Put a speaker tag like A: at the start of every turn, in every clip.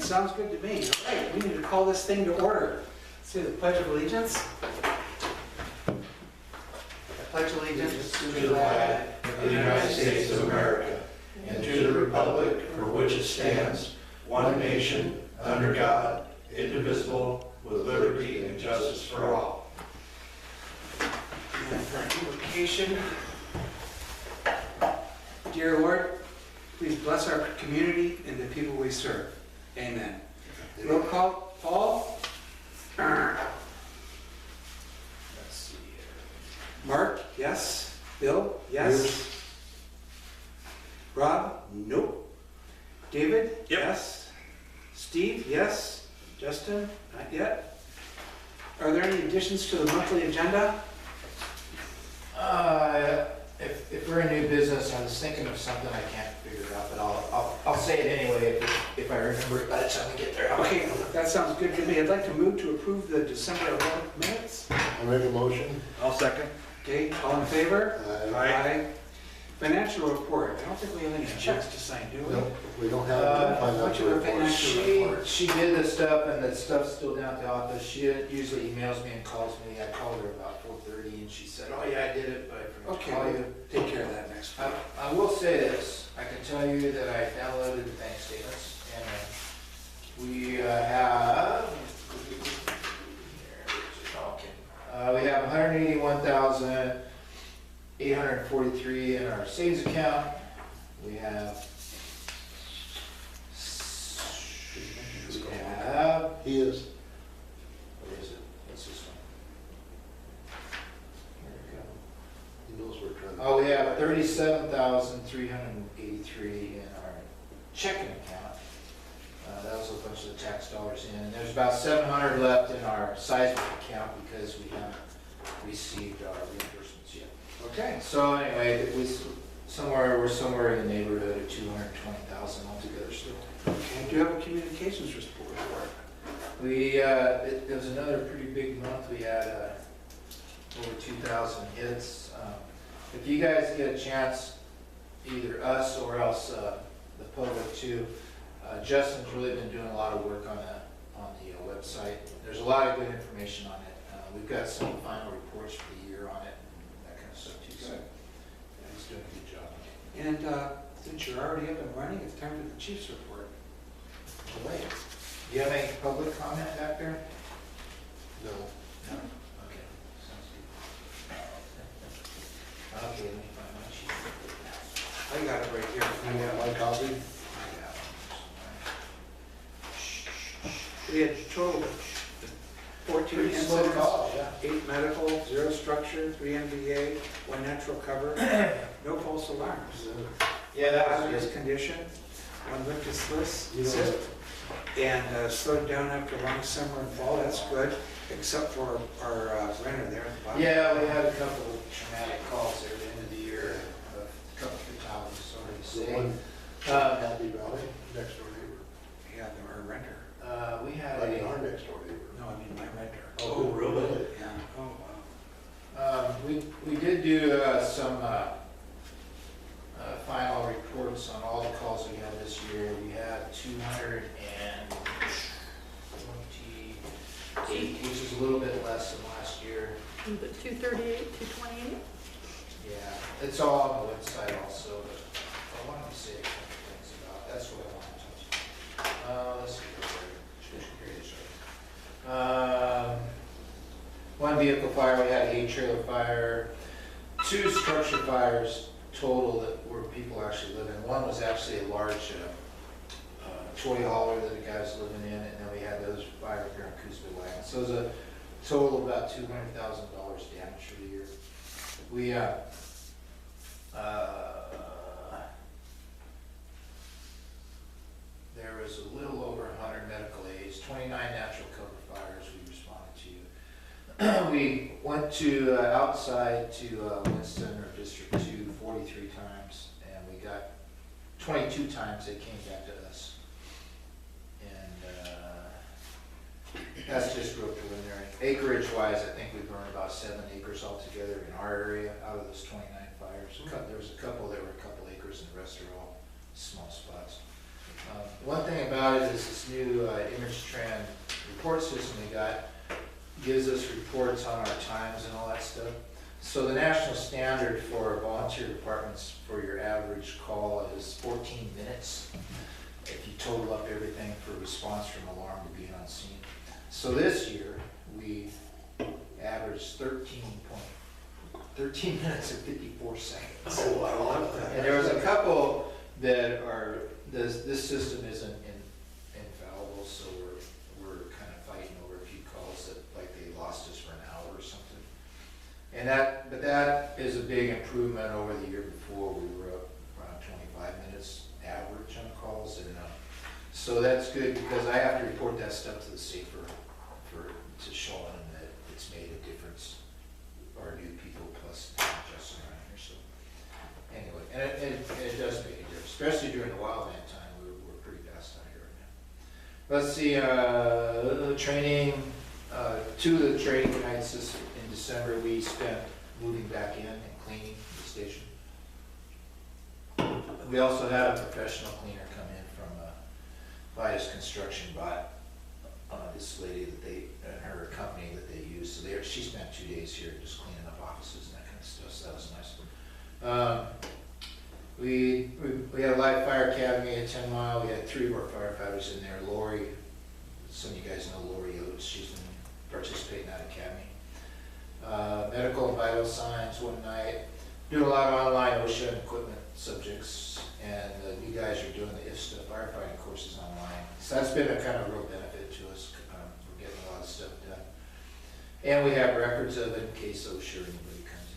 A: sounds good to me. All right, we need to call this thing to order. Say the Pledge of Allegiance. I pledge allegiance
B: To the flag of the United States of America and to the republic for which it stands, one nation, under God, indivisible, with liberty and justice for all.
A: And for invocation, dear Lord, please bless our community and the people we serve. Amen. Roll call, Paul? Let's see here. Mark, yes. Bill, yes. Rob? Nope. David?
B: Yep.
A: Yes. Steve? Yes. Justin? Not yet. Are there any additions to the monthly agenda?
C: If we're in new business, I was thinking of something I can't figure it out, but I'll say it anyway if I remember it by the time we get there.
A: Okay, that sounds good to me. I'd like to move to approve the December 11th minutes.
D: I make a motion.
B: I'll second.
A: Okay, all in favor?
D: Aye.
A: Financial report. I don't think we have any checks to sign, do we?
D: No, we don't have a
A: what's
D: financial
A: your
D: report.
A: financial report?
C: She did the stuff, and the stuff's still down at the office. She usually emails me and calls me. I called her about 4:30, and she said, "Oh yeah, I did it, but I forgot to call
A: Okay,
C: you."
A: take care of that next week.
C: I will say this, I can tell you that I downloaded the bank statements, and we have, we have 181,843 in our savings account. We have,
D: He is.
C: what is it? What's this one? Here we go.
D: He knows we're trying to.
C: Oh, we have 37,383 in our checking account. That was a bunch of the tax dollars in. And there's about 700 left in our seismic account because we haven't received our reimbursements yet.
A: Okay,
C: So anyway, we're somewhere in the neighborhood of 220,000 altogether still.
A: okay. Do you have a communications report?
C: It was another pretty big month. We had over 2,000 hits. If you guys get a chance, either us or else the public too, Justin's really been doing a lot of work on the website. There's a lot of good information on it. We've got some final reports for the year on it, and that kind of stuff too. So yeah, he's doing a good job.
A: And since you're already up and running, it's time for the chief's report.
C: Wait, do you have any public comment back there?
D: No.
C: No? Okay, sounds good. Okay, let me find my sheet.
A: I got it right here.
D: You want my copy?
A: We had a total of 14
C: Pretty slow
A: incidents,
C: call, yeah.
A: 8 medical, 0 structure, 3 MVA, 1 natural cover, no false alarms.
C: Yeah, that was
A: Hazardous
C: good.
A: condition, 1 lift assist,
D: You know,
A: and slowed down after long summer and fall. That's good, except for our renter there at the bottom.
C: Yeah, we had a couple of traumatic calls there at the end of the year, a couple of fatalities, sorry to
D: the
C: say.
D: one Happy Valley, next door neighbor.
A: Yeah, they were a renter.
C: We had
D: I mean, our
C: a,
D: next door neighbor.
A: No, I mean my renter.
D: Oh, really?
A: Yeah, oh, wow.
C: we did do some final reports on all the calls we had this year. We had 228, which is a little bit less than last year.
E: But 238, 228?
C: Yeah, it's all on the website also, but I wanted to say a couple things about, that's what I wanted to touch on. Let's see, here it is. One vehicle fire, we had 8 trailer fire, 2 structure fires total that were people actually living. One was actually a large toy hauler that a guy was living in, and then we had those fire here in Coosville Wagon. So it was a total of about $200,000 damage for the year. We there was a little over 100 medical aids, 29 natural cover fires we responded to. We went to outside to Winston or District 2 43 times, and we got 22 times they came back to us. And that's just real preliminary. Acreage wise, I think we burned about 7 acres altogether in our area out of those 29 fires. There was a couple, there were a couple acres, and the rest are all small spots. one thing about it is this new image trend report system we got gives us reports on our times and all that stuff. So the national standard for volunteer departments for your average call is 14 minutes. If you total up everything for response from alarm to being on scene. So this year, we averaged 13 minutes and 54 seconds.
D: Oh, I love that.
C: And there was a couple that are, this system isn't infallible, so we're kind of fighting over a few calls that, like, they lost us for an hour or something. And but that is a big improvement over the year before. We were up around 25 minutes average on calls, and so that's good because I have to report that stuff to the safer to show them that it's made a difference. Our new people plus Justin around here. So anyway, and it does make a difference, especially during the wildland time. We're pretty fast out here right now. Let's see, training. 2 of the training nights in December we spent moving back in and cleaning the station. We also had a professional cleaner come in from Vias Construction, bought this lady that and her company that they use. So she spent 2 days here just cleaning up offices and that kind of stuff. So that was nice. We had a live fire academy at 10 Mile. We had 3 of our firefighters in there. Lori, some of you guys know Lori Oates. She's been participating in that academy. Medical and vital signs one night. Doing a lot of online OSHA equipment subjects, and you guys are doing the IFSTA firefighting courses online. So that's been a kind of real benefit to us. We're getting a lot of stuff done. And we have records of it in case OSHA or anybody comes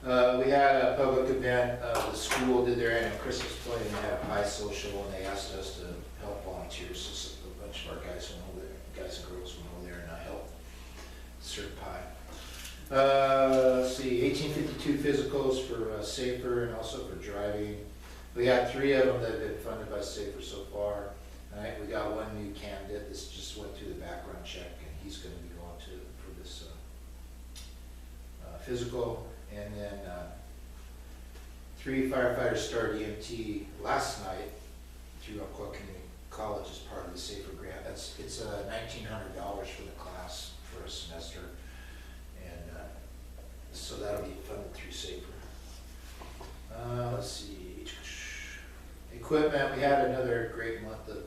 C: in. We had a public event. The school did their annual Christmas play, and they had a pie social, and they asked us to help volunteer. So a bunch of our guys went over there, guys and girls went over there and helped serve pie. Let's see, 1852 physicals for Safer and also for driving. We got 3 of them that have been funded by Safer so far. We got 1 new candidate that just went through the background check, and he's going to be going for this physical. And then 3 firefighters started EMT last night through Umpqua Community College as part of the Safer grant. It's $1,900 for the class for a semester. So that'll be funded through Safer. Let's see. Equipment, we had another great month of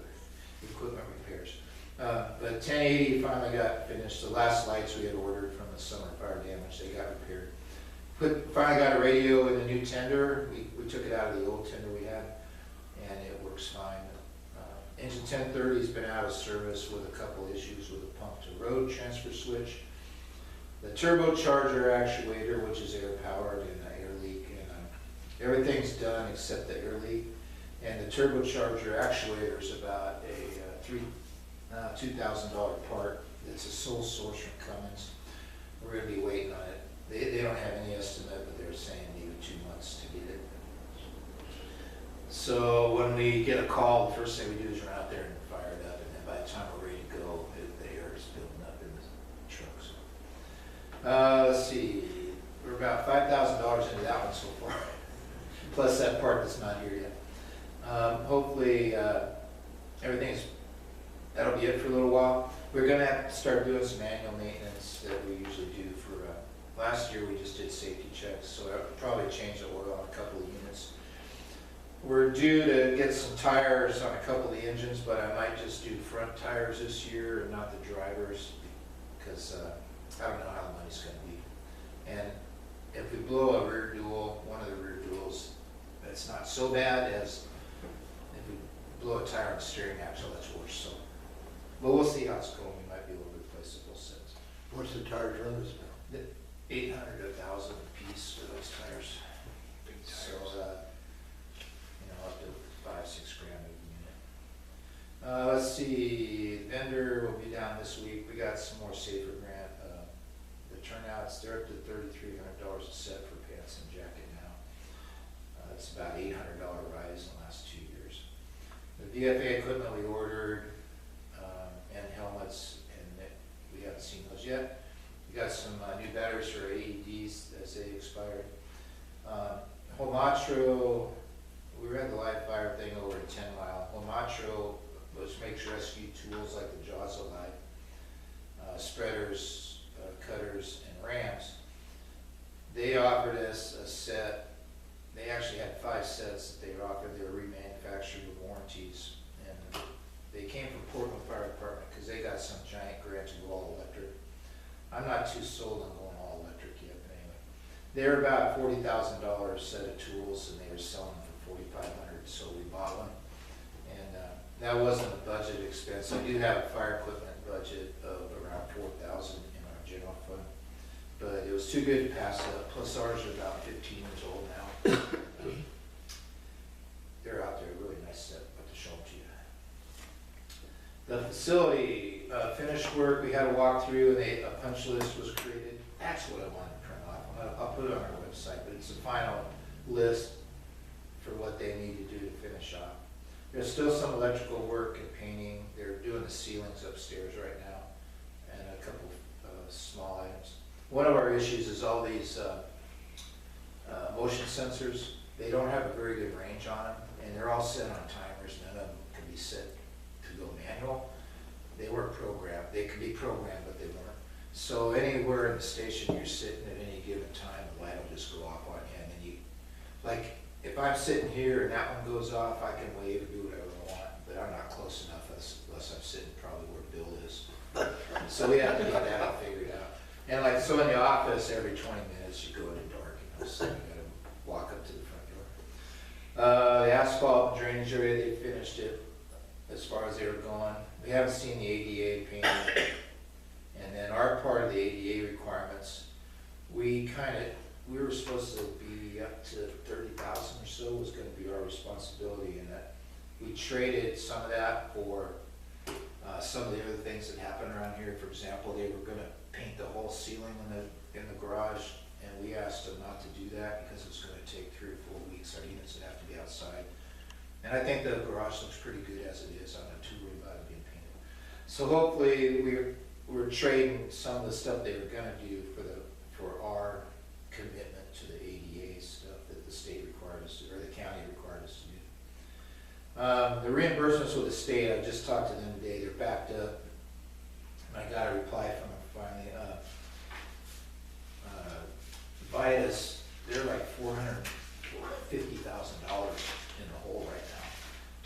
C: equipment repairs. But 1080 finally got finished. The last lights we had ordered from the summer fire damage, they got repaired. Finally got a radio in the new tender. We took it out of the old tender we had, and it works fine. Engine 1030 has been out of service with a couple issues with the pump to road transfer switch. The turbocharger actuator, which is air powered, and an air leak, and everything's done except the air leak. And the turbocharger actuator is about a $2,000 part. It's a sole source from Cummins. We're going to be waiting on it. They don't have any estimate, but they're saying maybe 2 months to get it. So when we get a call, the first thing we do is run out there and fire it up, and then by the time we're ready to go, the air is building up in the trucks. Let's see, we're about $5,000 into that one so far, plus that part that's not here yet. Hopefully, that'll be it for a little while. We're gonna have to start doing some annual maintenance that we usually do for, last year we just did safety checks, so I'll probably change the oil on a couple of units. We're due to get some tires on a couple of the engines, but I might just do front tires this year and not the drivers, because I don't know how the money's going to be. And if we blow a rear dual, one of the rear duals, that's not so bad as if we blow a tire on the steering axle, that's worse. So, but we'll see how it's going. We might be able to replace the full sets.
D: What's the tires run us now?
C: 800 to 1,000 a piece for those tires.
D: Big
C: So,
D: tires.
C: up to 5-6 grand a unit. Let's see, vendor will be down this week. We got some more Safer grant. The turnouts, they're up to $3,300 a set for pants and jacket now. It's about $800 rise in the last 2 years. The VFA equipment we ordered, and helmets, and we haven't seen those yet. We got some new batteries for AEDs as they expired. Homatro, we had the live fire thing over at 10 Mile. Quantro, which makes rescue tools like the Jaws of Life, spreaders, cutters, and rams. They offered us a set. They actually had 5 sets that they offered. They were remanufactured with warranties, and they came from Portland Fire Department because they got some giant grant to go all electric. I'm not too sold on going all electric yet, but anyway. They're about $40,000 set of tools, and they were selling for $4,500, so we bought one. And that wasn't a budget expense. I do have a fire equipment budget of around $4,000 in our general fund, but it was too good to pass up. Plus ours are about 15 years old now. They're out there, really nice set, but to show them to you. The facility finished work. We had a walkthrough, and a punch list was created. That's what I wanted to print off. I'll put it on our website, but it's a final list for what they need to do to finish off. There's still some electrical work and painting. They're doing the ceilings upstairs right now, and a couple of small items. One of our issues is all these motion sensors. They don't have a very good range on them, and they're all set on timers. None of them can be set to go manual. They weren't programmed. They could be programmed, but they weren't. So anywhere in the station you're sitting at any given time, the light will just go off on you, and then you, like, if I'm sitting here and that one goes off, I can wave and do whatever I want, but I'm not close enough unless I'm sitting probably where Bill is. So we have to get that all figured out. And like, so in the office, every 20 minutes you go into dark, so you gotta walk up to the front door. The asphalt and drainage area, they finished it as far as they were going. We haven't seen the ADA painted. And then our part of the ADA requirements, we were supposed to be up to 30,000 or so was gonna be our responsibility, and that we traded some of that for some of the other things that happened around here. For example, they were gonna paint the whole ceiling in the garage, and we asked them not to do that because it's gonna take 3 or 4 weeks. Our units would have to be outside. And I think the garage looks pretty good as it is. I'm not too worried about it being painted. So hopefully we're trading some of the stuff they were gonna do for our commitment to the ADA stuff that the state required us to, or the county required us to do. The reimbursements with the state, I just talked to them today. They're backed up, and I got a reply from them finally. Vitus, they're like $450,000 in the hole right now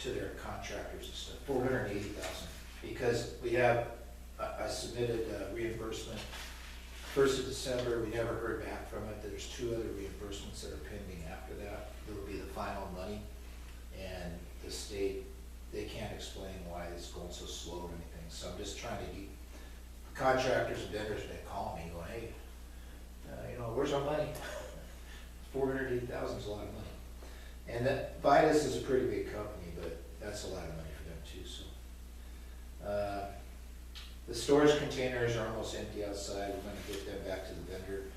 C: to their contractors and stuff. $480,000 because we have. I submitted reimbursement 1st of December. We never heard back from it. There's 2 other reimbursements that are pending after that. It will be the final money, and the state, they can't explain why it's going so slow or anything. So I'm just trying to get contractors and vendors that call me going, hey, where's our money? $480,000 is a lot of money. And that Vitus is a pretty big company, but that's a lot of money for them too. So the storage containers are almost empty outside. We're going to get them back to the vendor.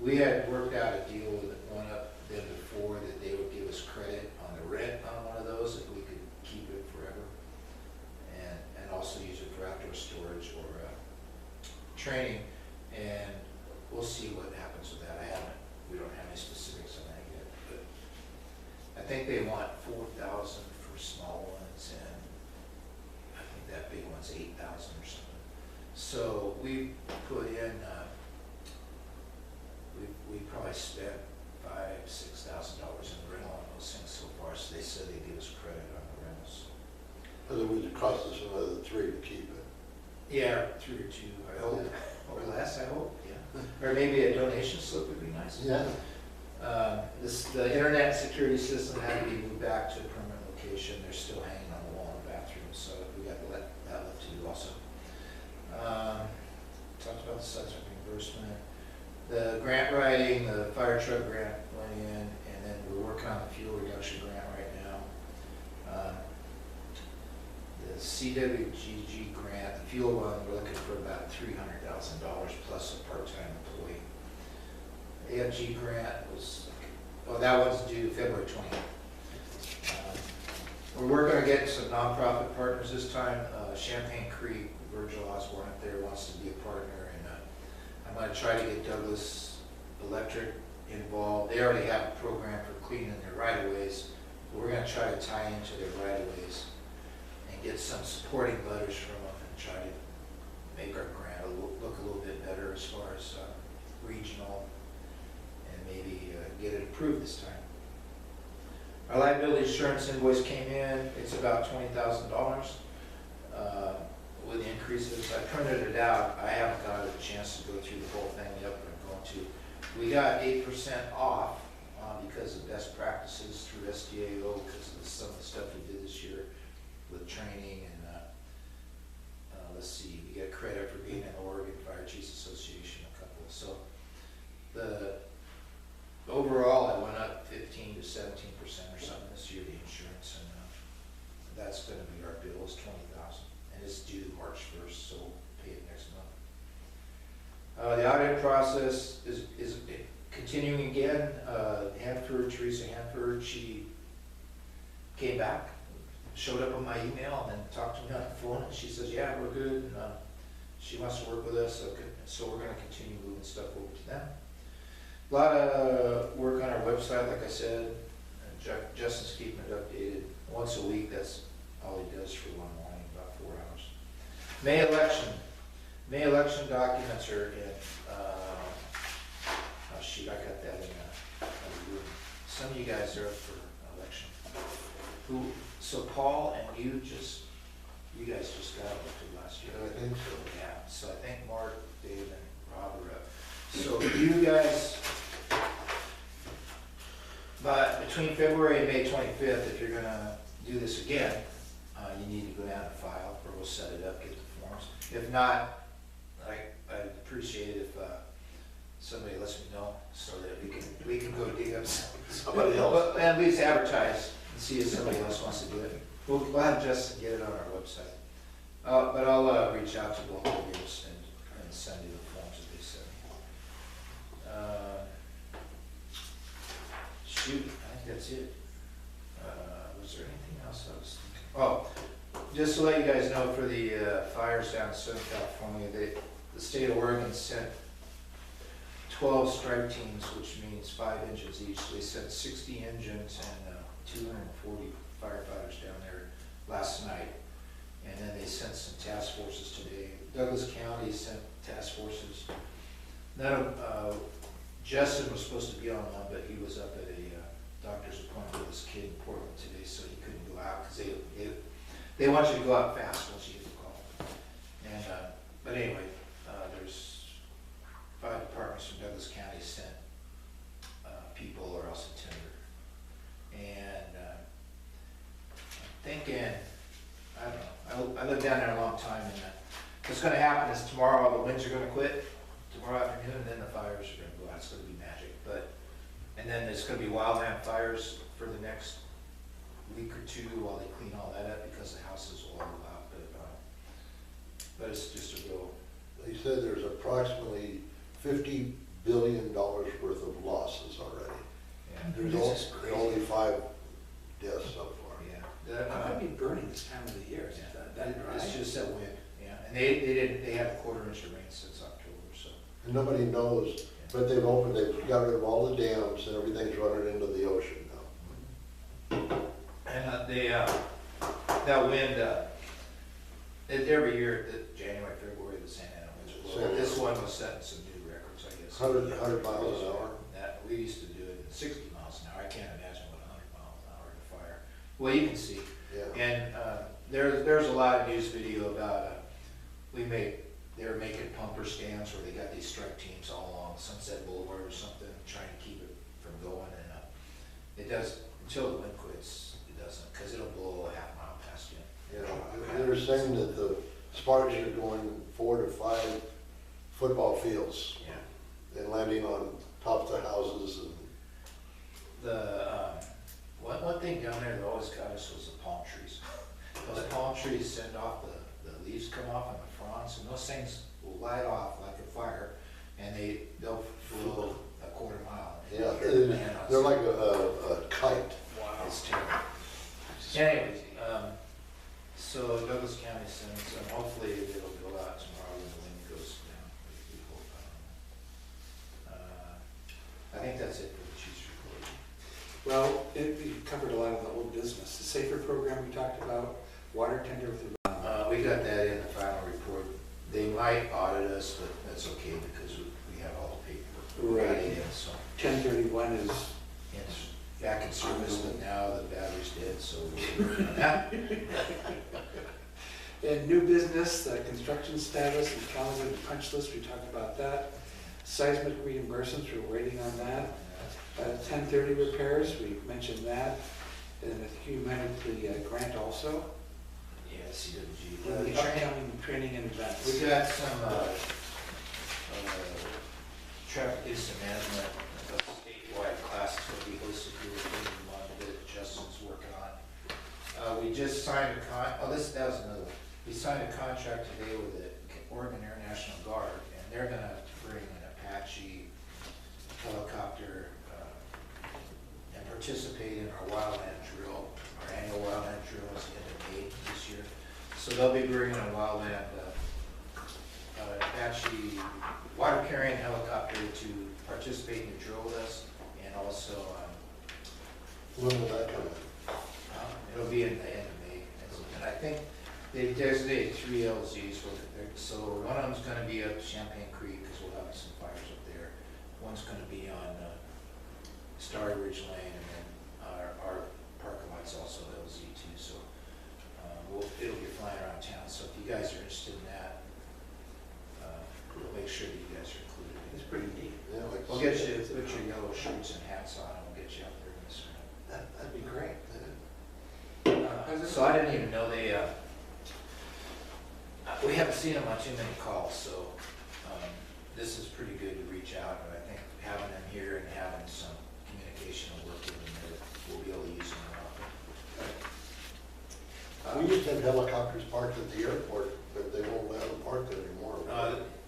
C: We had worked out a deal with one of them before that they would give us credit on the rent on one of those if we could keep it forever, and also use it for outdoor storage or training. And we'll see what happens with that. We don't have any specifics on that yet, but I think they want $4,000 for small ones, and I think that big one's $8,000 or something. So we put in, we probably spent $5,000–6,000 in rental on those things so far. So they said they'd give us credit on the rentals.
D: Otherwise it costs us another 3 to keep it.
C: Yeah, 3 or 2, I hope, or less, I hope, yeah. Or maybe a donation slip would be nice.
D: Yeah.
C: The internet security system had to be moved back to a permanent location. They're still hanging on the wall in the bathroom, so we got that left to do also. Talked about the subject reimbursement. The grant writing, the fire truck grant went in, and then we're working on the fuel reduction grant right now. The CWGG grant, the fuel one, we're looking for about $300,000 plus a part-time employee. AFG grant was, that one's due February 20th. We're working on getting some nonprofit partners this time. Champaign Creek, Virgil Osborne up there wants to be a partner, and I'm going to try to get Douglas Electric involved. They already have a program for cleaning their right-of-ways. We're going to try to tie into their right-of-ways get some supporting letters from them and try to make our grant look a little bit better as far as regional, and maybe get it approved this time. Our liability insurance invoice came in, it's about $20,000 with the increases. I printed it out, I haven't got a chance to go through the whole thing yet, but I'm going to. We got 8% off because of best practices through SDAO, because of some of the stuff we did this year with training, and let's see, we get credit for being in the Oregon Fire Chiefs Association, a couple. So the overall, it went up 15 to 17% or something this year, the insurance, and that's going to be our bill is $20,000, and it's due March 1st, so we'll pay it next month. The audit process is continuing again. Teresa Hanford, she came back, showed up on my email, and then talked to me on the phone, and she says, yeah, we're good, and she wants to work with us, so we're going to continue moving stuff over to them. A lot of work on our website, like I said, and Justin's keeping it updated once a week. That's all he does for one morning, about 4 hours. May election documents are in, oh shoot, I got that in room. Some of you guys are up for election. So Paul and you guys just got elected last year.
D: I think so.
C: Yeah, so I think Mark, Dave, and Rob are up. So you guys, but between February and May 25th, if you're gonna do this again, you need to go down and file, or we'll set it up, get the forms. If not, I'd appreciate it if somebody lets me know so that we can go dig up somebody else. But at least advertise and see if somebody else wants to do it. We'll have Justin get it on our website. But I'll reach out to both of you and send you the forms that they sent me. Shoot, I think that's it. Was there anything else I was thinking? Oh, just to let you guys know, for the fires down in Southern California, the state of Oregon sent 12 strike teams, which means 5 engines each. So they sent 60 engines and 240 firefighters down there last night. And then they sent some task forces today. Douglas County sent task forces. None of, Justin was supposed to be on one, but he was up at a doctor's appointment with his kid in Portland today, so he couldn't go out, because they want you to go out fast once you get the call. And, but anyway, there's 5 departments from Douglas County sent people, or else a tender. And I'm thinking, I don't know, I lived down there a long time, and what's going to happen is tomorrow all the winds are going to quit, tomorrow afternoon, and then the fires are going to go out. It's going to be magic. And then there's going to be wildland fires for the next week or two while they clean all that up, because the houses will all go out. But it's just a real...
D: They said there's approximately $50 billion worth of losses already.
C: Yeah.
D: There's only 5 deaths so far.
C: Yeah.
A: How could it be burning this time of the year? Is that dry?
C: It's just that wind, yeah. And they had a quarter-inch of rain since October, so.
D: And nobody knows, but they've got rid of all the dams, and everything's running into the ocean now.
C: And that wind, every year, January, February, the Santa Ana winds blow. This one was setting some new records, I guess.
D: 100 miles an hour.
C: We used to do it at 60 miles an hour. I can't imagine what 100 miles an hour in a fire. Well, you can see.
D: Yeah.
C: And there's a lot of news video about they were making pumper stands where they got these strike teams all along Sunset Boulevard or something, trying to keep it from going. And it does, until the wind quits, it doesn't, because it'll blow a half mile past you.
D: Yeah, they were saying that the sparks are going 4 to 5 football fields.
C: Yeah.
D: And landing on tops of houses and.
C: One thing down there that always got us was the palm trees. Those palm trees send off, the leaves come off on the fronds, and those things will light off like a fire, and they'll blow a quarter mile.
D: Yeah, they're like a kite.
C: Wow. It's terrible. Anyways, so Douglas County sends, and hopefully it'll go out tomorrow when the wind goes down. We hope. I think that's it for the chief's report.
A: Well, we covered a lot of the old business. The SAFER program we talked about, water tender with the,
C: We got that in the final report. They might audit us, but that's okay because we have all the paperwork. We got it in, so
A: 1031 is,
C: it's back in service, but now the battery's dead, so we're working on that.
A: and new business, construction status and calendar and punch list, we talked about that. Seismic reimbursements, we're waiting on that. 1030 repairs, we mentioned that. And I think you mentioned the grant also.
C: Yeah, CWG.
A: And the upcoming training and events.
C: We got some, traffic incident management, statewide classes will be hosted here in the month that Justin's working on. We just signed that was another one. We signed a contract today with the Oregon Air National Guard, and they're gonna bring an Apache helicopter, and participate in our wildland drill. Our annual wildland drill is in May this year. So they'll be bringing a wildland, Apache water carrying helicopter to participate in the drill with us, and also,
D: When will that come in?
C: it'll be in the end of May. And I think they designated 3 LZs with it. So one of them's gonna be up Champagne Creek, because we'll have some fires up there. One's gonna be on Starry Ridge Lane, and then our parking lot's also LZ too. So it'll be flying around town. So if you guys are interested in that, we'll make sure that you guys are included.
A: It's pretty neat.
D: Yeah, like.
C: We'll get you, put your yellow shirts and hats on, and we'll get you out there in this.
A: That'd be great.
C: So I didn't even know they, we haven't seen them on too many calls, so this is pretty good to reach out. And I think having them here and having some communication and work with them, we'll be able to use them more often.
D: We used to have helicopters parked at the airport, but they won't let them park there anymore.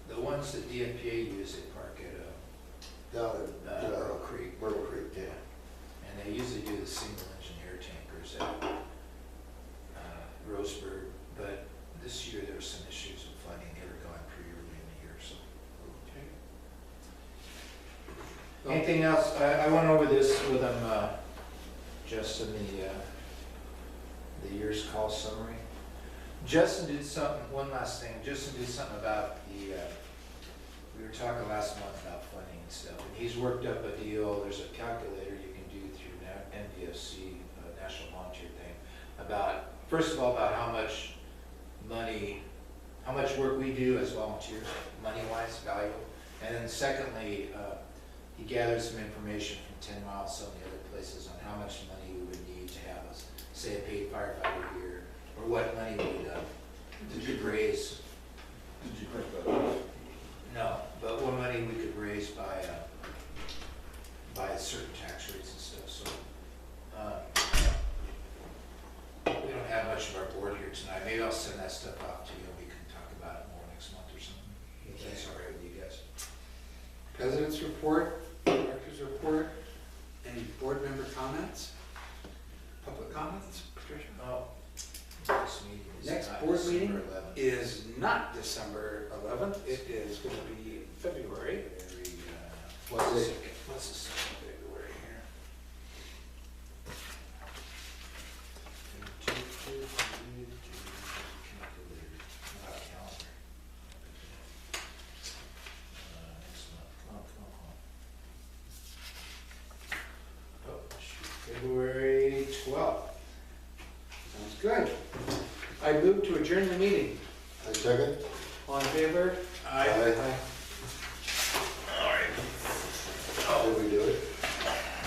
C: The ones that DFPA use, they park at
D: Down at,
C: Myrtle Creek.
D: Myrtle Creek, yeah.
C: And they usually do the single engine air tankers at Roseburg, but this year there were some issues with funding. They were gone pretty early in the year, so. Anything else? I went over this with them, Justin, the year's call summary. Justin did something, one last thing, Justin did something about we were talking last month about funding and stuff, and he's worked up a deal. There's a calculator you can do through NVFC, National Volunteer thing, about, first of all, about how much money, how much work we do as volunteers, money-wise, value, and then secondly, he gathered some information from 10 Miles, some of the other places, on how much money we would need to have us, say, a paid firefighter here, or what money we could raise.
B: Did you print that out?
C: No, but what money we could raise by certain tax rates and stuff, so. We don't have much of our board here tonight. Maybe I'll send that stuff off to you, and we can talk about it more next month or something. If that's all right with you guys.
A: President's report, director's report, any board member comments? Public comments, Patricia?
C: No. This meeting is
A: Next
C: not
A: board
C: December
A: meeting
C: 11th.
A: is not December 11th, it is going to be February.
C: What's the second? What's the second February here? Not a calendar. Next month. Come on. Oh, shoot. February 12th.
A: Sounds good. I move to adjourn the meeting.
D: I second.
A: All in favor?
D: Aye. Did we do it?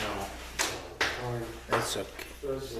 C: No. That's okay.
A: Those